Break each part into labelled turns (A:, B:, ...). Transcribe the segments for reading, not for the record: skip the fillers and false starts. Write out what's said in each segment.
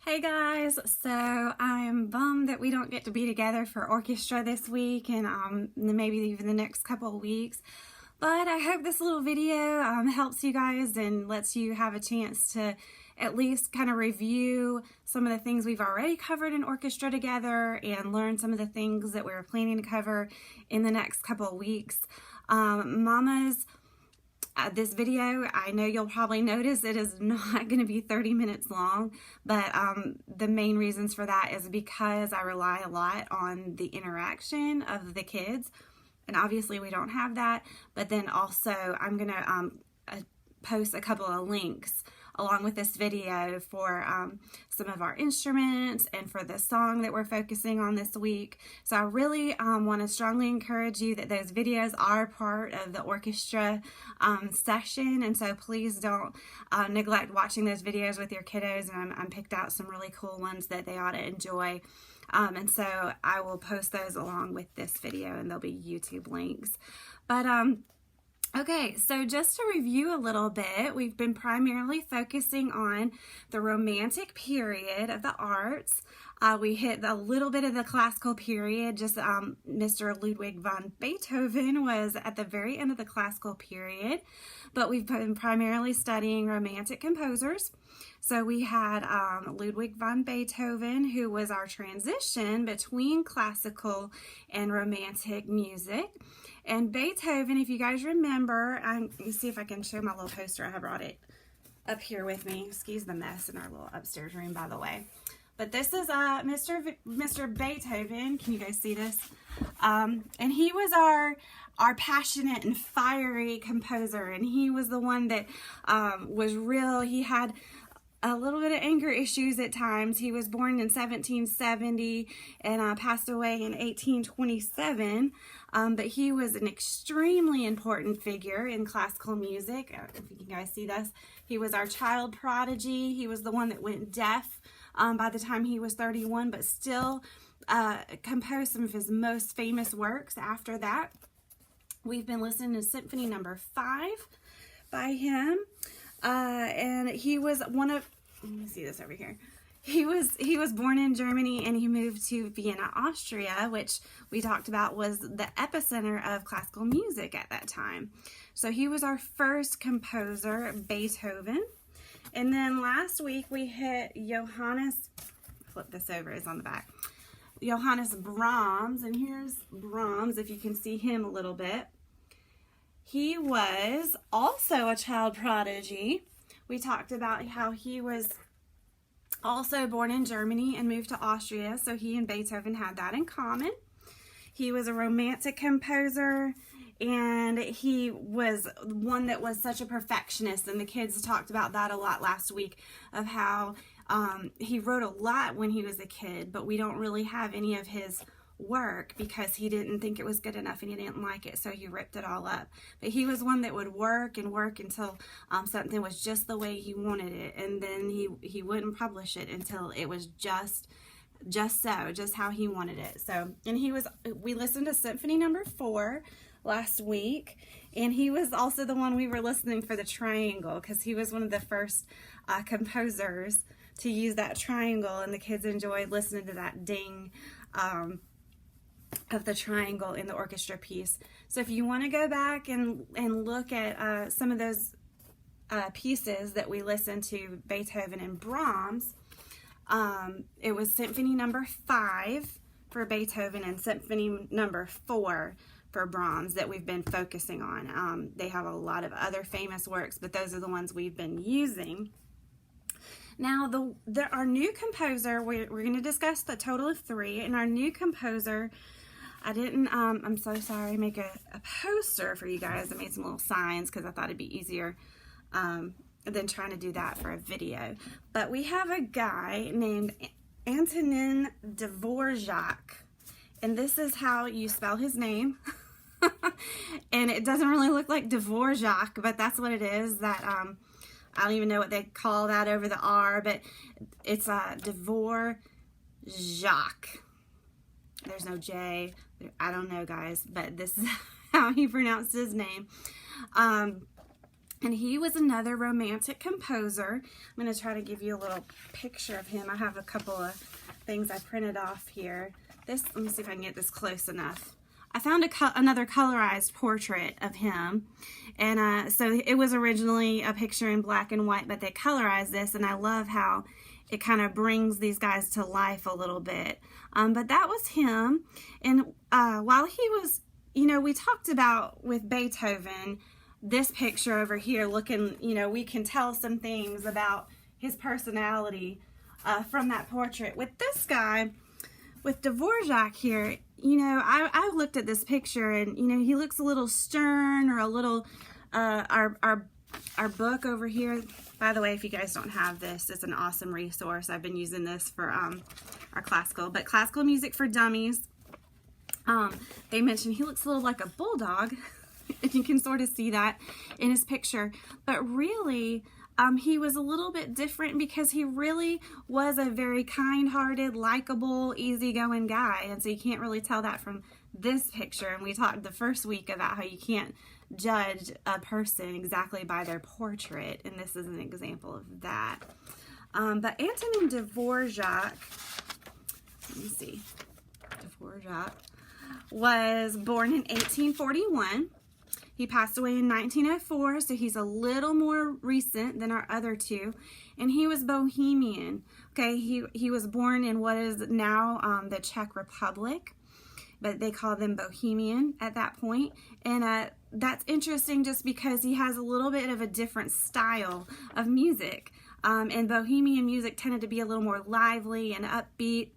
A: Hey guys, so I'm bummed that we don't get to be together for orchestra this week and maybe even the next couple of weeks. But I hope this little video helps you guys and lets you have a chance to at least kind of review some of the things we've already covered in orchestra together and learn some of the things that we're planning to cover in the next couple of weeks. Mamas, this video, I know you'll probably notice it is not going to be 30 minutes long, but the main reasons for that is because I rely a lot on the interaction of the kids, and obviously we don't have that, but then also I'm going to post a couple of links along with this video for some of our instruments and for the song that we're focusing on this week. So I really want to strongly encourage you that those videos are part of the orchestra session, and so please don't neglect watching those videos with your kiddos, and I picked out some really cool ones that they ought to enjoy. And so I will post those along with this video, and there'll be YouTube links. But okay, so just to review a little bit, we've been primarily focusing on the Romantic period of the arts. We hit a little bit of the classical period. Just Mr. Ludwig van Beethoven was at the very end of the classical period, but we've been primarily studying Romantic composers. So we had Ludwig van Beethoven, who was our transition between classical and Romantic music. And Beethoven, if you guys remember, let me see if I can show my little poster. I have brought it up here with me. Excuse the mess in our little upstairs room, by the way. But this is Mr. Beethoven. Can you guys see this? And he was our passionate and fiery composer, and he was the one that was real. He had a little bit of anger issues at times. He was born in 1770 and passed away in 1827. But he was an extremely important figure in classical music. If you guys see this, he was our child prodigy. He was the one that went deaf by the time he was 31, but still composed some of his most famous works after that. We've been listening to Symphony No. 5 by him. And he was one of, let me see this over here. He was born in Germany, and he moved to Vienna, Austria, which we talked about was the epicenter of classical music at that time. So he was our first composer, Beethoven. And then last week we hit Johannes, flip this over, it's on the back. Johannes Brahms, and here's Brahms, if you can see him a little bit. He was also a child prodigy. We talked about how he was also born in Germany and moved to Austria, so he and Beethoven had that in common. He was a Romantic composer, and he was one that was such a perfectionist, and the kids talked about that a lot last week, of how he wrote a lot when he was a kid, but we don't really have any of his work because he didn't think it was good enough and he didn't like it, so he ripped it all up. But he was one that would work and work until something was just the way he wanted it, and then he wouldn't publish it until it was just how he wanted it. So, and we listened to Symphony No. 4 last week, and he was also the one we were listening for the triangle, because he was one of the first composers to use that triangle, and the kids enjoyed listening to that ding of the triangle in the orchestra piece. So if you want to go back and look at some of those pieces that we listened to, Beethoven and Brahms, it was Symphony No. 5 for Beethoven and Symphony No. 4 for Brahms that we've been focusing on. They have a lot of other famous works, but those are the ones we've been using. Now, our new composer, we're going to discuss the total of 3, and our new composer, I didn't, I'm so sorry, make a poster for you guys. I made some little signs because I thought it'd be easier than trying to do that for a video. But we have a guy named Antonin Dvorak, and this is how you spell his name. And it doesn't really look like Dvorak, but that's what it is. That I don't even know what they call that over the R, but it's Dvorak. There's no J. I don't know, guys, but this is how he pronounced his name. And he was another romantic composer. I'm going to try to give you a little picture of him. I have a couple of things I printed off here. Let me see if I can get this close enough. I found another colorized portrait of him. And so it was originally a picture in black and white, but they colorized this, and I love how it kind of brings these guys to life a little bit. But that was him. And while he was, you know, we talked about with Beethoven, this picture over here looking, you know, we can tell some things about his personality from that portrait. With this guy, with Dvorak here, you know, I looked at this picture and, you know, he looks a little stern or a little, our book over here, by the way, if you guys don't have this, it's an awesome resource. I've been using this for our classical music for dummies. They mentioned he looks a little like a bulldog. And you can sort of see that in his picture. But really, he was a little bit different because he really was a very kind-hearted, likable, easygoing guy. And so you can't really tell that from this picture. And we talked the first week about how you can't judge a person exactly by their portrait. And this is an example of that. But Antonin Dvorak, let me see, Dvorak was born in 1841. He passed away in 1904, so he's a little more recent than our other two. And he was Bohemian. Okay, he was born in what is now the Czech Republic, but they call them Bohemian at that point. And that's interesting just because he has a little bit of a different style of music. And Bohemian music tended to be a little more lively and upbeat.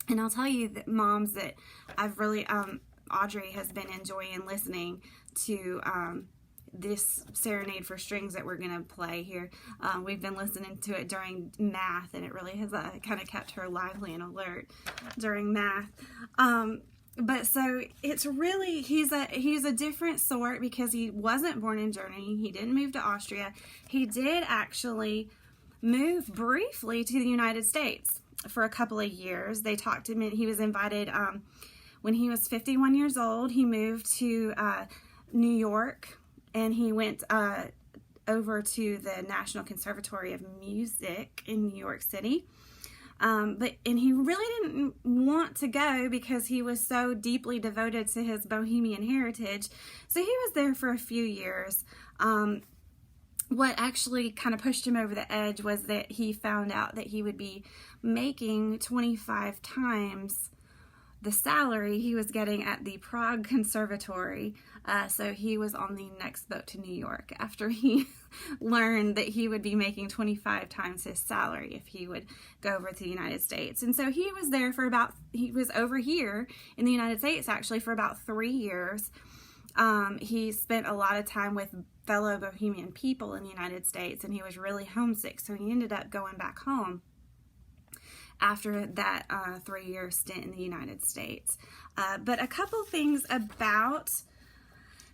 A: And I'll tell you that, moms, that I've really, Audrey has been enjoying listening to this serenade for strings that we're going to play here. We've been listening to it during math, and it really has kind of kept her lively and alert during math. But so it's really, he's a different sort because he wasn't born in Germany. He didn't move to Austria. He did actually move briefly to the United States for a couple of years. They talked to him. He was invited when he was 51 years old. He moved to New York, and he went over to the National Conservatory of Music in New York City. And he really didn't want to go because he was so deeply devoted to his Bohemian heritage. So he was there for a few years. What actually kind of pushed him over the edge was that he found out that he would be making 25 times the salary he was getting at the Prague Conservatory. So he was on the next boat to New York after he learned that he would be making 25 times his salary if he would go over to the United States. And so he was there for he was over here in the United States actually for about 3 years. He spent a lot of time with fellow Bohemian people in the United States, and he was really homesick, so he ended up going back home after that 3-year stint in the United States. But a couple things about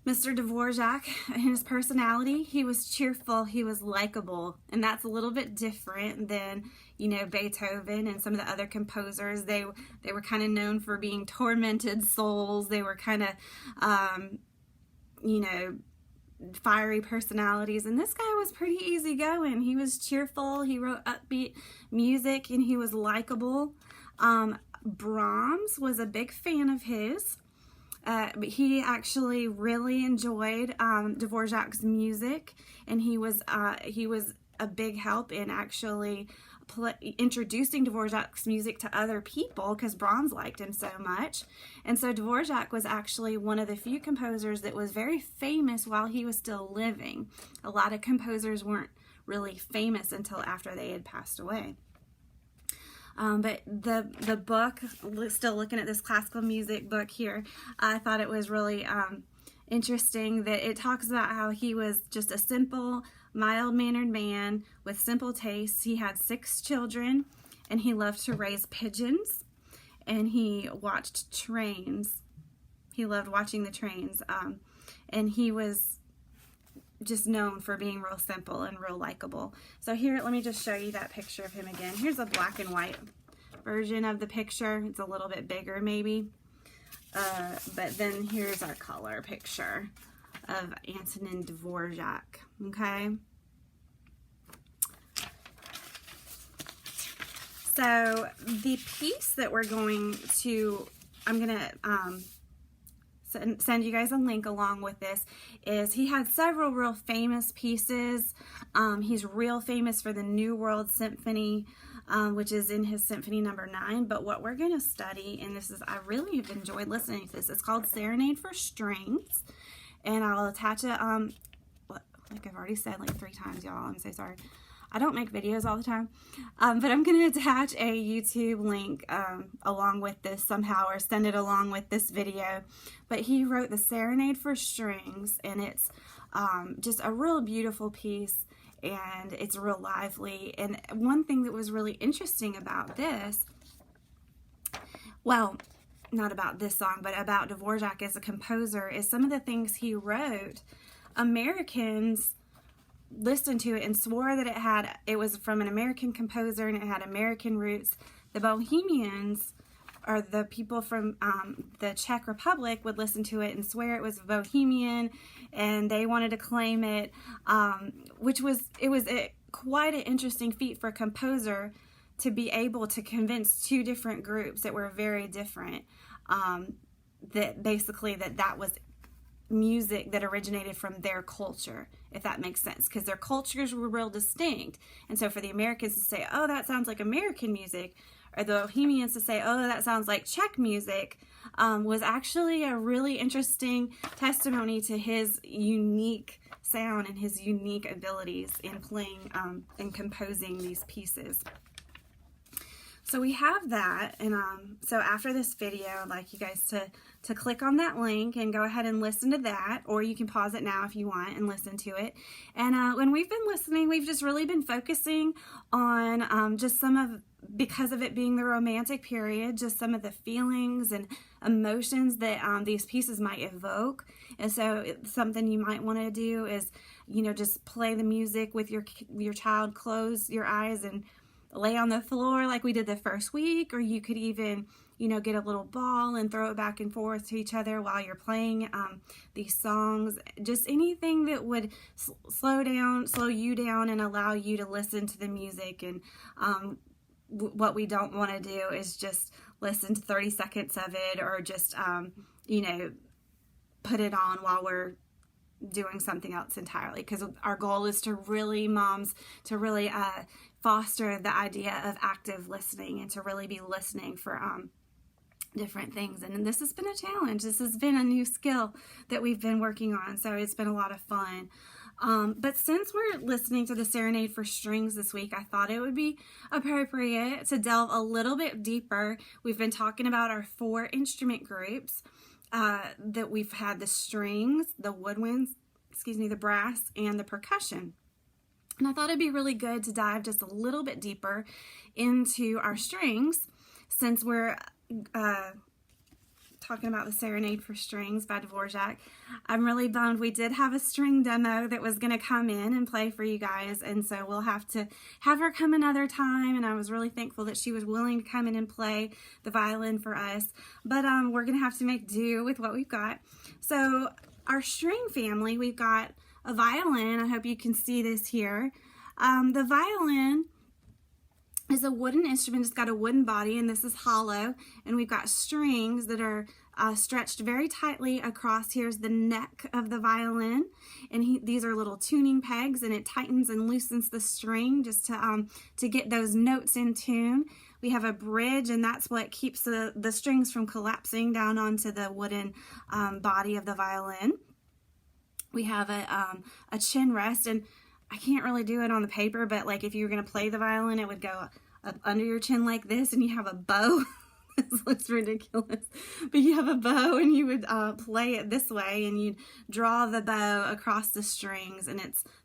A: Mr. Dvorak and his personality: he was cheerful, he was likable, and that's a little bit different than, you know, Beethoven and some of the other composers. They were kind of known for being tormented souls. They were kind of, you know, fiery personalities, and this guy was pretty easygoing. He was cheerful, he wrote upbeat music, and he was likable. Brahms was a big fan of his. But he actually really enjoyed Dvorak's music, and he was a big help in actually introducing Dvorak's music to other people because Brahms liked him so much. And so Dvorak was actually one of the few composers that was very famous while he was still living. A lot of composers weren't really famous until after they had passed away. But the book, still looking at this classical music book here, I thought it was really interesting that it talks about how he was just a simple, mild-mannered man with simple tastes. He had 6 children, and he loved to raise pigeons, and he watched trains. He loved watching the trains, and he was just known for being real simple and real likable. So here, let me just show you that picture of him again. Here's a black and white version of the picture. It's a little bit bigger maybe. But then here's our color picture of Antonin Dvorak, okay? So the piece that we're going to, I'm going to send you guys a link along with this, is he had several real famous pieces. He's real famous for the New World Symphony, which is in his Symphony Number 9. But what we're going to study, and this is, I really have enjoyed listening to this, it's called Serenade for Strings. And I'll attach it, like I've already said like 3 times, y'all, I'm so sorry. I don't make videos all the time, but I'm going to attach a YouTube link along with this somehow, or send it along with this video. But he wrote the Serenade for Strings, and it's just a real beautiful piece, and it's real lively. And one thing that was really interesting about this, well, not about this song, but about Dvorak as a composer, is some of the things he wrote, Americans listened to it and swore that it was from an American composer and it had American roots. The Bohemians, or the people from the Czech Republic, would listen to it and swear it was Bohemian, and they wanted to claim it, which was quite an interesting feat for a composer to be able to convince 2 different groups that were very different, that basically that was music that originated from their culture, if that makes sense, because their cultures were real distinct. And so for the Americans to say, oh, that sounds like American music, or the Bohemians to say, oh, that sounds like Czech music, was actually a really interesting testimony to his unique sound and his unique abilities in playing and composing these pieces. So we have that, and so after this video, I'd like you guys to click on that link and go ahead and listen to that, or you can pause it now if you want and listen to it. And when we've been listening, we've just really been focusing on just some of, because of it being the Romantic period, just some of the feelings and emotions that these pieces might evoke. And so something you might want to do is, you know, just play the music with your child, close your eyes and lay on the floor like we did the first week, or you could even, you know, get a little ball and throw it back and forth to each other while you're playing these songs. Just anything that would slow you down and allow you to listen to the music. And what we don't want to do is just listen to 30 seconds of it, or just, you know, put it on while we're doing something else entirely, because our goal is to really, moms, to really foster the idea of active listening, and to really be listening for different things. And this has been a challenge. This has been a new skill that we've been working on, so it's been a lot of fun. But since we're listening to the Serenade for Strings this week, I thought it would be appropriate to delve a little bit deeper. We've been talking about our 4 instrument groups, that we've had: the strings, the woodwinds, the brass, and the percussion. And I thought it'd be really good to dive just a little bit deeper into our strings, since we're talking about the Serenade for Strings by Dvorak. I'm really bummed. We did have a string demo that was going to come in and play for you guys, and so we'll have to have her come another time, and I was really thankful that she was willing to come in and play the violin for us. But we're going to have to make do with what we've got. So our string family, we've got a violin. I hope you can see this here. The violin is a wooden instrument. It's got a wooden body, and this is hollow, and we've got strings that are stretched very tightly across. Here's the neck of the violin, and these are little tuning pegs, and it tightens and loosens the string just to get those notes in tune. We have a bridge, and that's what keeps the strings from collapsing down onto the wooden body of the violin. We have a chin rest, and I can't really do it on the paper, but like if you were going to play the violin, it would go up under your chin like this, and you have a bow. This looks ridiculous, but you have a bow, and you would play it this way, and you'd draw the bow across the strings, and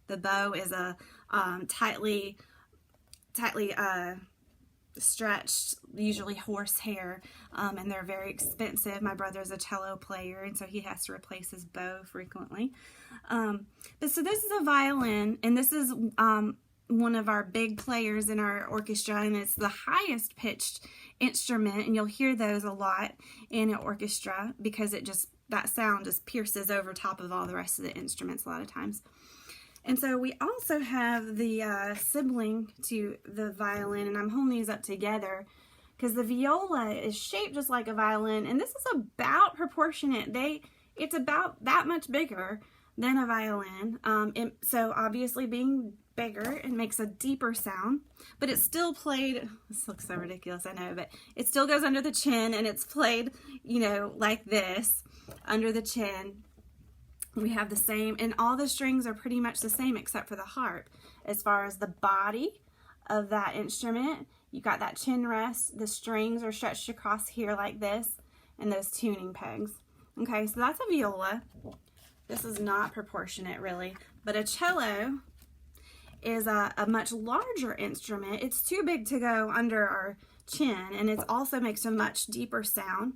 A: the bow is a tightly stretched, usually horsehair, and they're very expensive. My brother's a cello player, and so he has to replace his bow frequently. But so this is a violin, and this is one of our big players in our orchestra, and it's the highest pitched instrument, and you'll hear those a lot in an orchestra because it just that sound just pierces over top of all the rest of the instruments a lot of times. And so we also have the sibling to the violin, and I'm holding these up together because the viola is shaped just like a violin, and this is about proportionate. It's about that much bigger than a violin. So obviously being bigger, it makes a deeper sound, but it's still played, this looks so ridiculous, I know, but it still goes under the chin, and it's played, you know, like this, under the chin. We have the same, and all the strings are pretty much the same except for the harp. As far as the body of that instrument, you got that chin rest, the strings are stretched across here like this, and those tuning pegs. Okay, so that's a viola. This is not proportionate really, but a cello is a much larger instrument. It's too big to go under our chin, and it also makes a much deeper sound.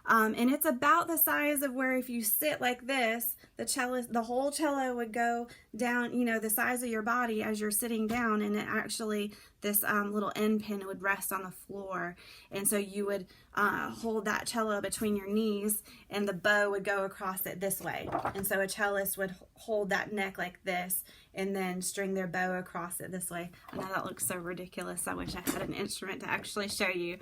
A: And it's about the size of where if you sit like this, the whole cello would go down, you know, the size of your body as you're sitting down, and it actually, this little end pin would rest on the floor. And so you would hold that cello between your knees, and the bow would go across it this way. And so a cellist would hold that neck like this, and then string their bow across it this way. I know that looks so ridiculous. I wish I had an instrument to actually show you.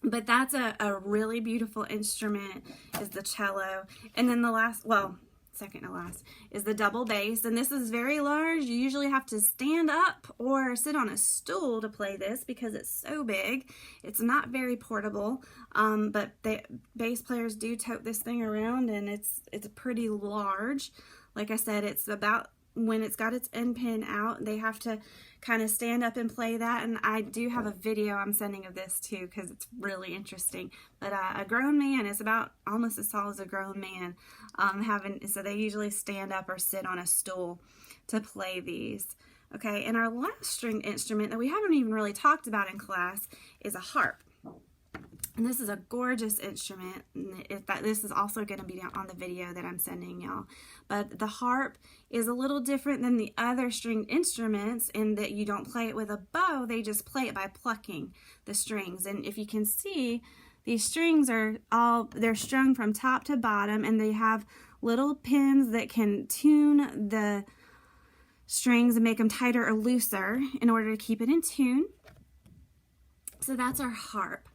A: But that's a really beautiful instrument, is the cello. And then the last, well, second to last, is the double bass. And this is very large. You usually have to stand up or sit on a stool to play this because it's so big. It's not very portable, but the bass players do tote this thing around, and it's pretty large. Like I said, it's about, when it's got its end pin out, they have to kind of stand up and play that. And I do have a video I'm sending of this too because it's really interesting. But a grown man is about almost as tall as a grown man, so they usually stand up or sit on a stool to play these. Okay, and our last stringed instrument that we haven't even really talked about in class is a harp. And this is a gorgeous instrument. This is also going to be on the video that I'm sending y'all. But the harp is a little different than the other stringed instruments in that you don't play it with a bow. They just play it by plucking the strings. And if you can see, these strings are they're strung from top to bottom, and they have little pins that can tune the strings and make them tighter or looser in order to keep it in tune. So that's our harp.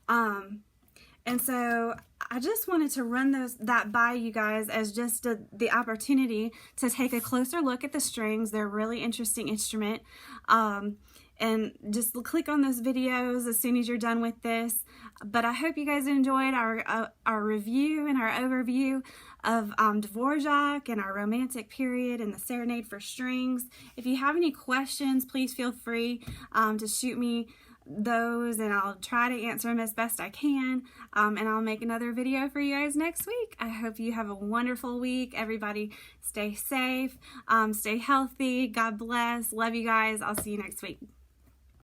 A: And so I just wanted to run that by you guys as just the opportunity to take a closer look at the strings. They're a really interesting instrument. And just click on those videos as soon as you're done with this. But I hope you guys enjoyed our review and our overview of Dvorak and our Romantic period and the Serenade for Strings. If you have any questions, please feel free to shoot me those, and I'll try to answer them as best I can, and I'll make another video for you guys next week. I hope you have a wonderful week. Everybody stay safe, stay healthy, God bless, love you guys. I'll see you next week.